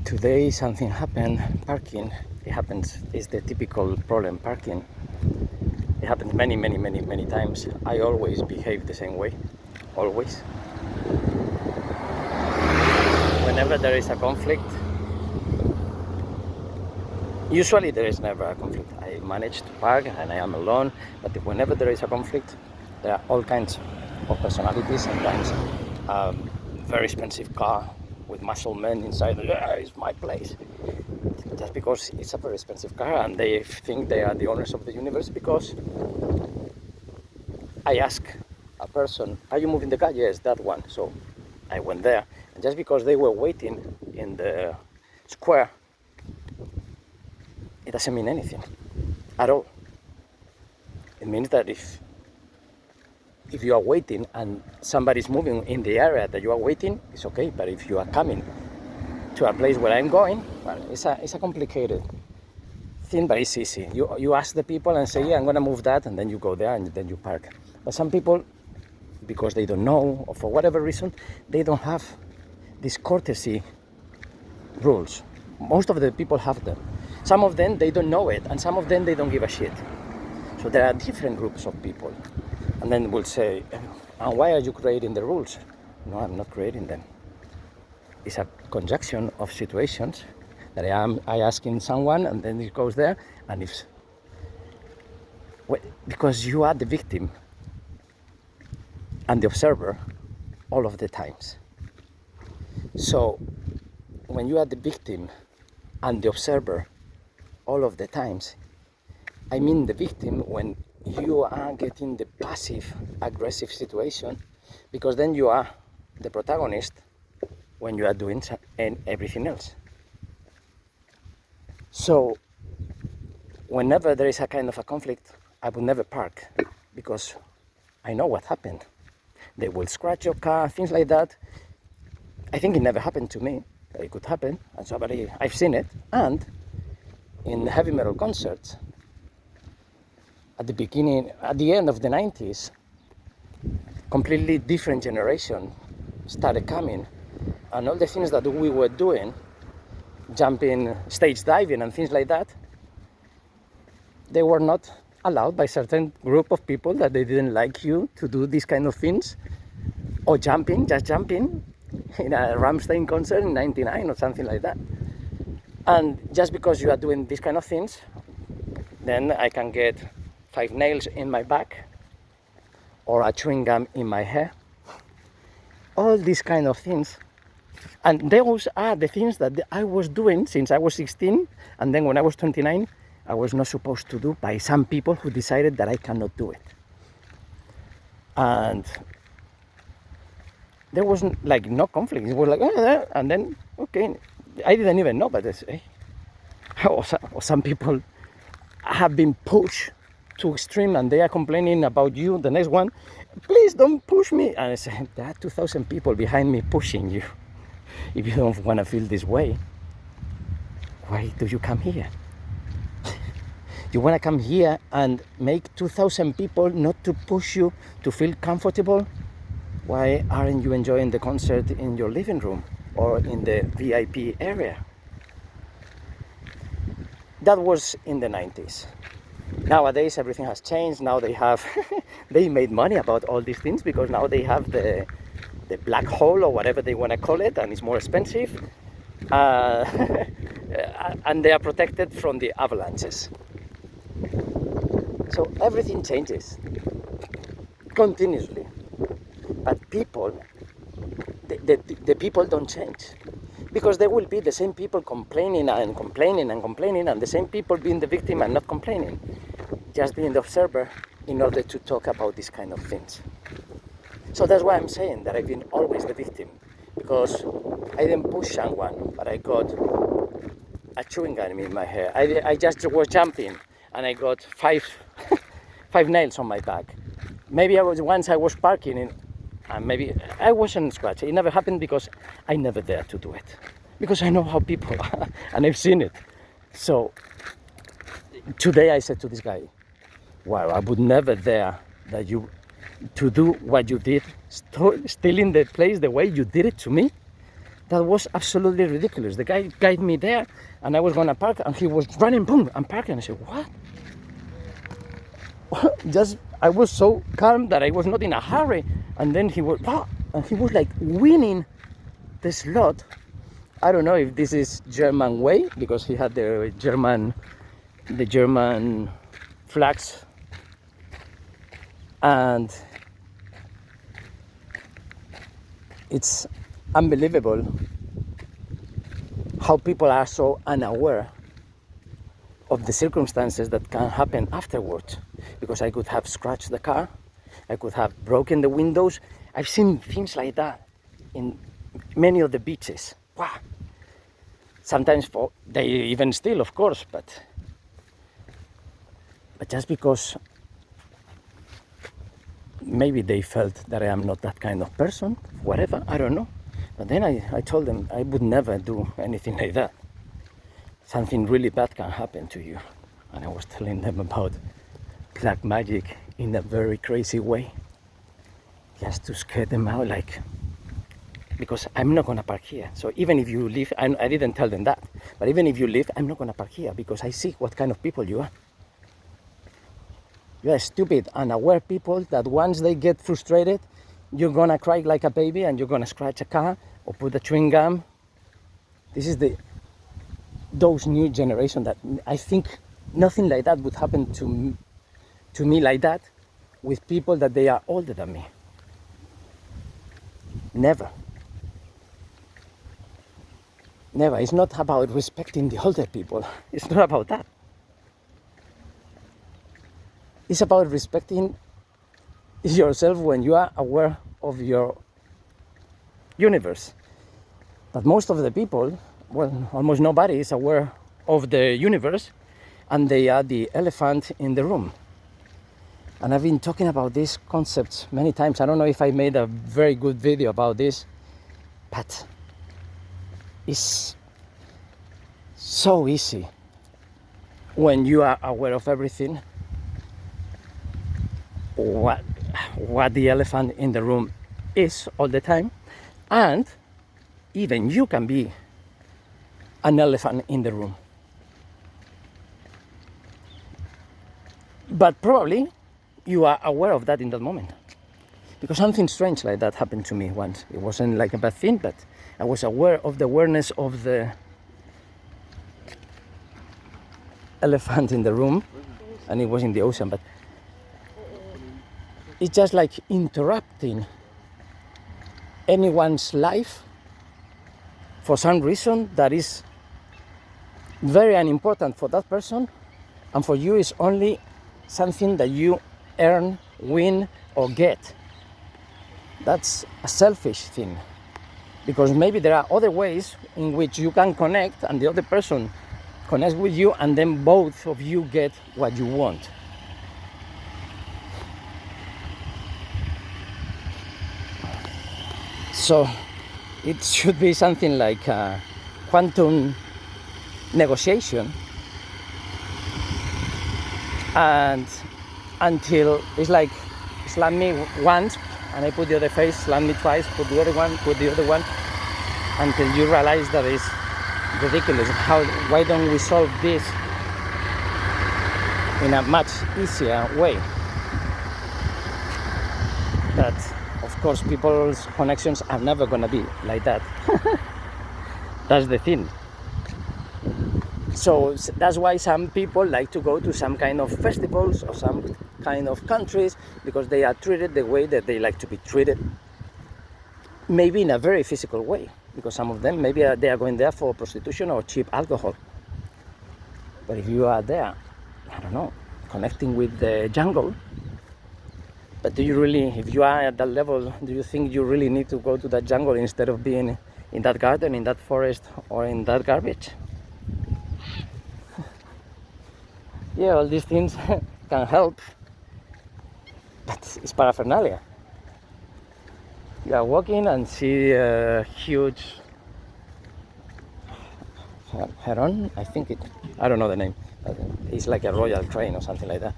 Today something happened. Parking. It happens. It's the typical problem. Parking. It happens many times. I always behave the same way. Always. Whenever there is a conflict, usually there is never a conflict. I manage to park and I am alone. But whenever there is a conflict, there are all kinds of personalities. Sometimes very expensive car with muscle men inside. It's my place. Just because it's a very expensive car and they think they are the owners of the universe. Because I ask a person, are you moving the car? Yes, that one. So I went there, and just because they were waiting in the square, it doesn't mean anything at all. It means that if you are waiting and somebody's moving in the area that you are waiting, it's okay. But if you are coming to a place where I'm going, well, it's a complicated thing, but it's easy. You ask the people and say, yeah, I'm gonna move that, and then you go there and then you park. But some people, because they don't know, or for whatever reason, they don't have these courtesy rules. Most of the people have them. Some of them, they don't know it, and some of them, they don't give a shit. So there are different groups of people. And then we'll say, and why are you creating the rules? No, I'm not creating them. It's a conjunction of situations that I asking someone, and then it goes there, and because you are the victim and the observer all of the times. So when you are the victim and the observer all of the times, I mean the victim when you are getting the passive aggressive situation, because then you are the protagonist when you are doing everything else. So whenever there is a kind of a conflict, I would never park, because I know what happened. They will scratch your car, things like that. I think it never happened to me, but it could happen, and I've seen it. And in heavy metal concerts, at the end of the 90s, completely different generation started coming, and all the things that we were doing, jumping, stage diving and things like that, they were not allowed by certain group of people that they didn't like you to do these kind of things, or just jumping in a Rammstein concert in 99 or something like that. And just because you are doing these kind of things, then I can get 5 nails in my back or a chewing gum in my hair. All these kind of things. And those are the things that I was doing since I was 16, and then when I was 29, I was not supposed to do by some people who decided that I cannot do it. And there wasn't like no conflict. It was like, and then, okay, I didn't even know, but or some people have been pushed to extreme and they are complaining about you. The next one, please don't push me. And I said, there are 2,000 people behind me pushing you. If you don't want to feel this way, why do you come here? You want to come here and make 2,000 people not to push you to feel comfortable? Why aren't you enjoying the concert in your living room or in the VIP area? That was in the 90s. Nowadays everything has changed. Now they have they made money about all these things, because now they have the black hole or whatever they want to call it, and it's more expensive, and they are protected from the avalanches. So everything changes continuously, but people, the people don't change, because there will be the same people complaining and the same people being the victim and not complaining, just being the observer in order to talk about these kind of things. So that's why I'm saying that I've been always the victim, because I didn't push someone, but I got a chewing gum in my hair. I just was jumping and I got 5 nails on my back. Maybe I was parking and maybe I wasn't scratched. It never happened because I never dared to do it, because I know how people are and I've seen it. So today I said to this guy, wow, I would never dare that you to do what you did, stealing the place the way you did it to me. that was absolutely ridiculous. The guy guided me there, and I was gonna park, and he was running, boom, I'm parking. I said, what? Just, I was so calm that I was not in a hurry, and then he was, and he was like winning the slot. I don't know if this is German way, because he had the German flags, and it's unbelievable how people are so unaware of the circumstances that can happen afterwards. Because I could have scratched the car, I could have broken the windows. I've seen things like that in many of the beaches. Wow. Sometimes they even steal, of course, but just because maybe they felt that I am not that kind of person, whatever, I don't know. But then I told them I would never do anything like that. Something really bad can happen to you. And I was telling them about black magic in a very crazy way, just to scare them out, like, because I'm not gonna park here. So even if you leave, I didn't tell them that, but even if you leave, I'm not gonna park here, because I see what kind of people you are. You are stupid, unaware people that once they get frustrated, you're gonna cry like a baby and you're gonna scratch a car or put a chewing gum. This is those new generation that I think nothing like that would happen to me like that with people that they are older than me. Never. Never. It's not about respecting the older people. It's not about that. It's about respecting yourself when you are aware of your universe. But most of the people, well, almost nobody is aware of the universe, and they are the elephant in the room. And I've been talking about these concepts many times. I don't know if I made a very good video about this, but it's so easy when you are aware of everything, what the elephant in the room is all the time. And even you can be an elephant in the room. But probably you are aware of that in that moment. Because something strange like that happened to me once. It wasn't like a bad thing, but I was aware of the awareness of the elephant in the room, and it was in the ocean. But it's just like interrupting anyone's life for some reason that is very unimportant for that person, and for you is only something that you earn, win, or get. That's a selfish thing, because maybe there are other ways in which you can connect and the other person connects with you, and then both of you get what you want. So it should be something like a quantum negotiation, and until it's like slam me once and I put the other face, slam me twice, put the other one, until you realize that it's ridiculous. Why don't we solve this in a much easier way? But of course people's connections are never gonna be like that. That's the thing. So that's why some people like to go to some kind of festivals or some kind of countries, because they are treated the way that they like to be treated. Maybe in a very physical way, because some of them maybe they are going there for prostitution or cheap alcohol. But if you are there, I don't know, connecting with the jungle, but do you really, if you are at that level, do you think you really need to go to that jungle instead of being in that garden, in that forest, or in that garbage? Yeah, all these things can help, but it's paraphernalia. You are walking and see a huge heron, I don't know the name, but it's like a royal crane or something like that.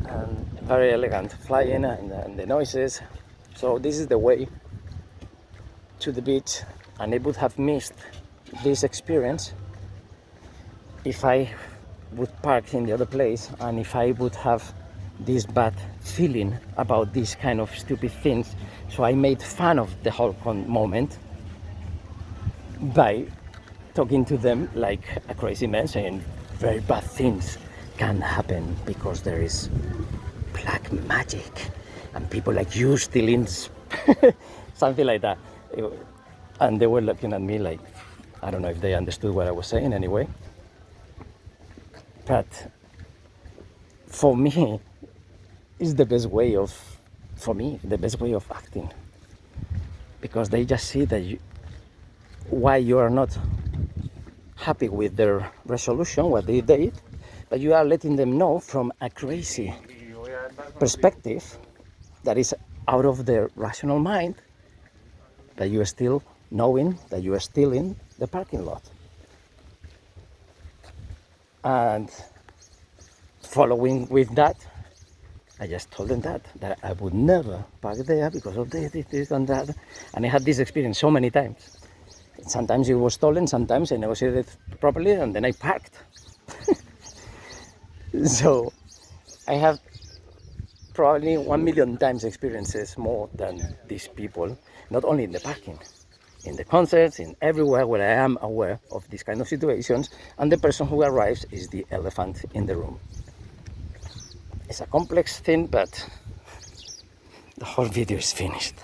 And very elegant, flying, and the noises. So this is the way to the beach, and I would have missed this experience if I would park in the other place, and if I would have this bad feeling about these kind of stupid things. So I made fun of the whole moment by talking to them like a crazy man, saying very bad things can happen because there is black magic and people like you stealing something like that. And they were looking at me like, I don't know if they understood what I was saying anyway. But for me, it's the best way of, the best way of acting. Because they just see that why you are not happy with their resolution, what they did, but you are letting them know from a crazy perspective that is out of their rational mind that you are still knowing that you are still in the parking lot. And following with that, I just told them that I would never park there because of this and that. And I had this experience so many times. Sometimes it was stolen, sometimes I negotiated properly, and then I parked. So I have probably 1 million times experiences more than these people, not only in the parking, in the concerts, in everywhere where I am aware of these kind of situations, and the person who arrives is the elephant in the room. It's a complex thing, but the whole video is finished.